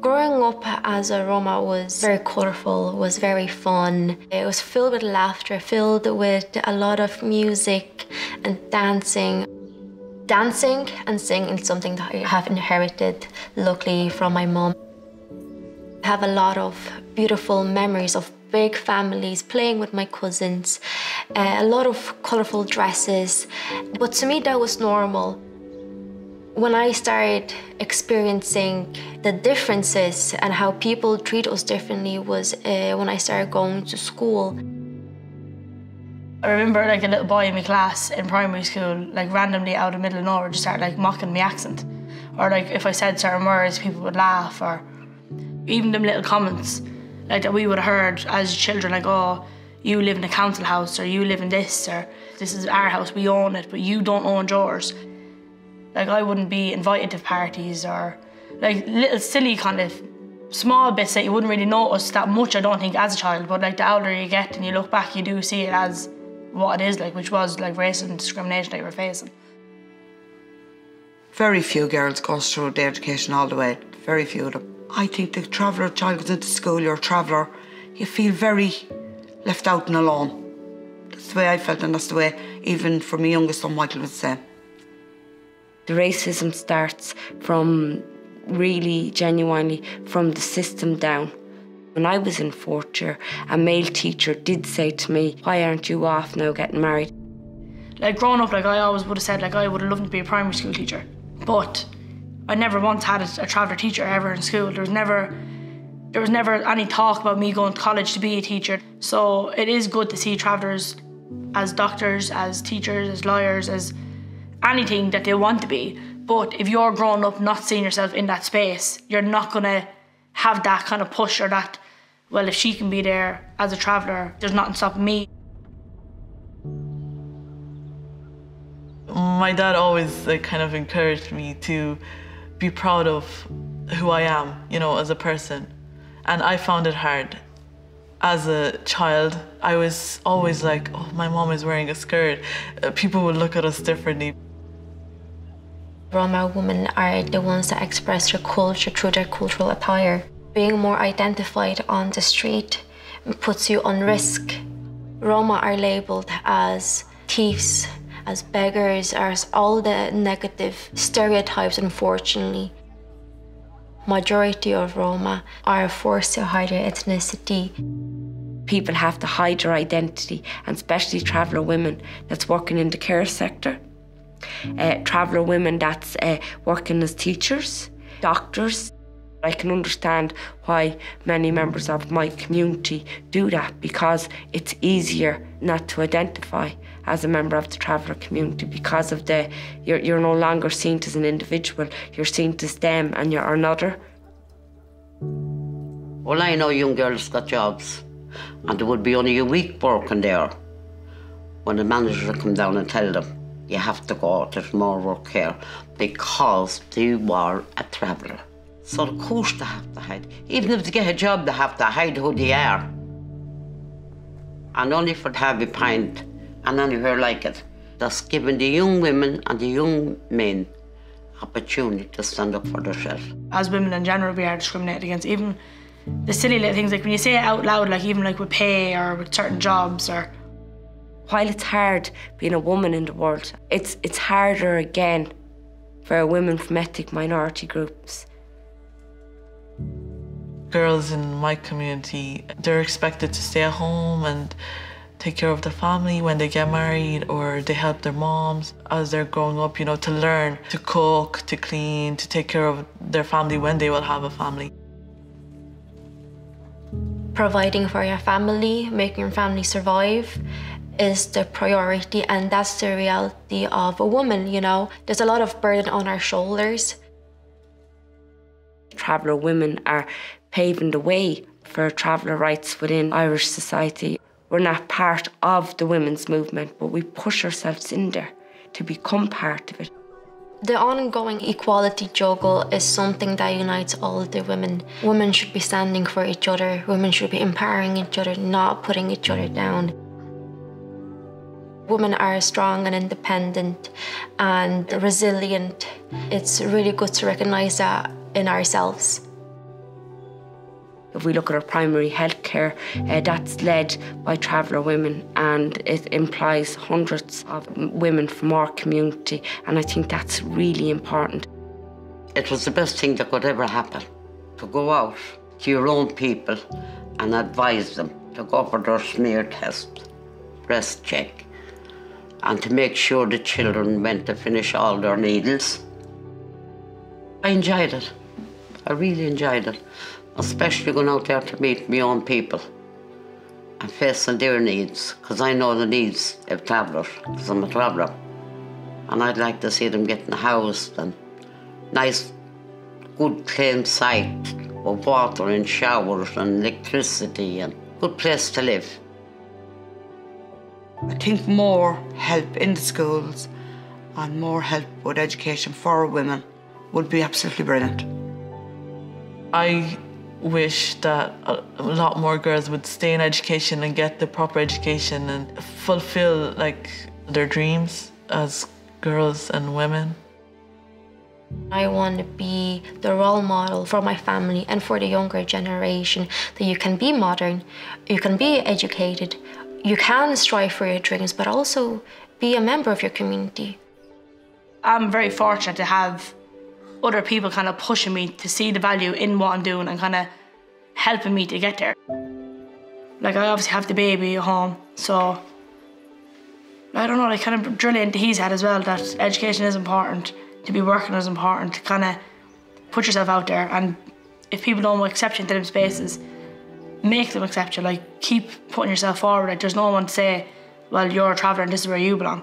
Growing up as a Roma was very colourful, was very fun. It was filled with laughter, filled with a lot of music and dancing. Dancing and singing is something that I have inherited, luckily, from my mum. I have a lot of beautiful memories of big families, playing with my cousins, a lot of colourful dresses. But to me, that was normal. When I started experiencing the differences and how people treat us differently was when I started going to school. I remember like a little boy in my class in primary school, like randomly out of the middle of nowhere, just started like mocking my accent. Or like if I said certain words, people would laugh, or even them little comments like that we would have heard as children, like, oh, you live in a council house, or you live in this, or this is our house, we own it, but you don't own yours. Like, I wouldn't be invited to parties, or like little silly kind of small bits that you wouldn't really notice that much, I don't think, as a child, but like the older you get and you look back, you do see it as what it is, like, which was like racism and discrimination that you were facing. Very few girls go through the education all the way, very few of them. I think the traveller child goes into school, you're a traveller, you feel very left out and alone. That's the way I felt, and that's the way, even for my youngest son, Michael was the same. The racism starts from really, genuinely, from the system down. When I was in fourth year, a male teacher did say to me, why aren't you off now getting married? Like growing up, like I always would have said, like I would have loved to be a primary school teacher. But I never once had a traveller teacher ever in school. There was never any talk about me going to college to be a teacher. So it is good to see travellers as doctors, as teachers, as lawyers, as anything that they want to be. But if you're growing up not seeing yourself in that space, you're not going to have that kind of push, or that, well, if she can be there as a traveller, there's nothing stopping me. My dad always kind of encouraged me to be proud of who I am, you know, as a person. And I found it hard. As a child, I was always like, oh, my mom is wearing a skirt. People would look at us differently. Roma women are the ones that express their culture through their cultural attire. Being more identified on the street puts you on risk. Roma are labelled as thieves, as beggars, as all the negative stereotypes, unfortunately. Majority of Roma are forced to hide their ethnicity. People have to hide their identity, and especially traveller women that's working in the care sector. Traveller women that's working as teachers, doctors. I can understand why many members of my community do that, because it's easier not to identify as a member of the traveller community because of you're no longer seen as an individual, you're seen as them and you're another. Well, I know young girls got jobs, and there would be only a week working there when the manager would come down and tell them, you have to go, there's more work here, because they were a traveller. So of course they have to hide. Even if they get a job, they have to hide who they are. And only for to have a pint and anywhere like it. That's giving the young women and the young men opportunity to stand up for themselves. As women in general, we are discriminated against. Even the silly little things, like when you say it out loud, like even like with pay or with certain jobs, or... While it's hard being a woman in the world, it's harder again for women from ethnic minority groups. Girls in my community, they're expected to stay at home and take care of their family when they get married, or they help their moms as they're growing up, you know, to learn to cook, to clean, to take care of their family when they will have a family. Providing for your family, making your family survive is the priority, and that's the reality of a woman, you know. There's a lot of burden on our shoulders. Traveller women are paving the way for traveller rights within Irish society. We're not part of the women's movement, but we push ourselves in there to become part of it. The ongoing equality juggle is something that unites all the women. Women should be standing for each other. Women should be empowering each other, not putting each other down. Women are strong and independent and resilient. It's really good to recognise that in ourselves. If we look at our primary health care, that's led by Traveller women, and it implies hundreds of women from our community, and I think that's really important. It was the best thing that could ever happen, to go out to your own people and advise them to go for their smear test, breast check, and to make sure the children went to finish all their needles. I enjoyed it. I really enjoyed it, especially going out there to meet my own people and facing their needs, because I know the needs of travellers, because I'm a traveller. And I'd like to see them getting housed and nice, good, clean site with water and showers and electricity and good place to live. I think more help in the schools and more help with education for women would be absolutely brilliant. I wish that a lot more girls would stay in education and get the proper education and fulfill like their dreams as girls and women. I want to be the role model for my family and for the younger generation, that you can be modern, you can be educated, you can strive for your dreams, but also be a member of your community. I'm very fortunate to have other people kind of pushing me to see the value in what I'm doing and kind of helping me to get there. Like, I obviously have the baby at home, so I don't know, they kind of drill it into his head as well that education is important, to be working is important, to kind of put yourself out there, and if people don't accept you into them spaces, make them accept you. Like, keep putting yourself forward. Like, there's no one to say, well, you're a traveller and this is where you belong.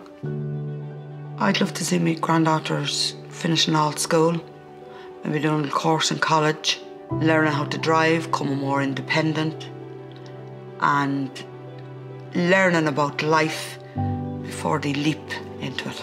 I'd love to see my granddaughters finishing all school, maybe doing a course in college, learning how to drive, becoming more independent, and learning about life before they leap into it.